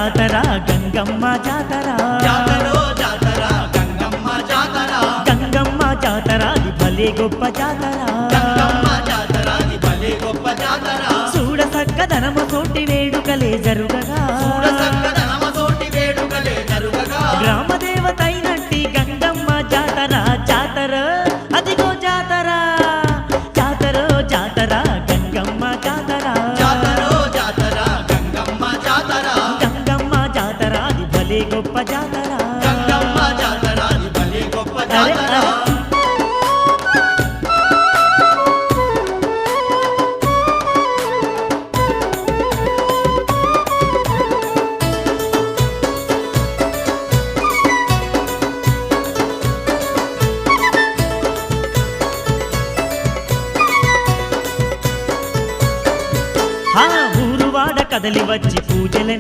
జాతర గంగమ్మ జాతర జాతరో జాతర గంగమ్మ జాతర గంగమ్మ జాతర అది భలే గొప్ప జాతర గంగమ్మ జాతర అది భలే గొప్ప జాతర చూడ సక్కదనము తోటి వేడుకలే జరుగగా చూడ సక్కదనమ తోటి వేడుకలే జరుగగా గ్రామ దేవత అయినట్టి గంగమ్మ జాతర జాతర అదిగో జాతర జాతర జాతర గంగమ్మ జాతర జాతరో జాతర గంగమ్మ జాతర గంగమ్మ జాతర అది భలే గొప్ప జాతర గంగమ్మ జాతర అది భలే గొప్ప అరే, జాతర అరే. ఊరువాడ కదలి వచ్చి పూజల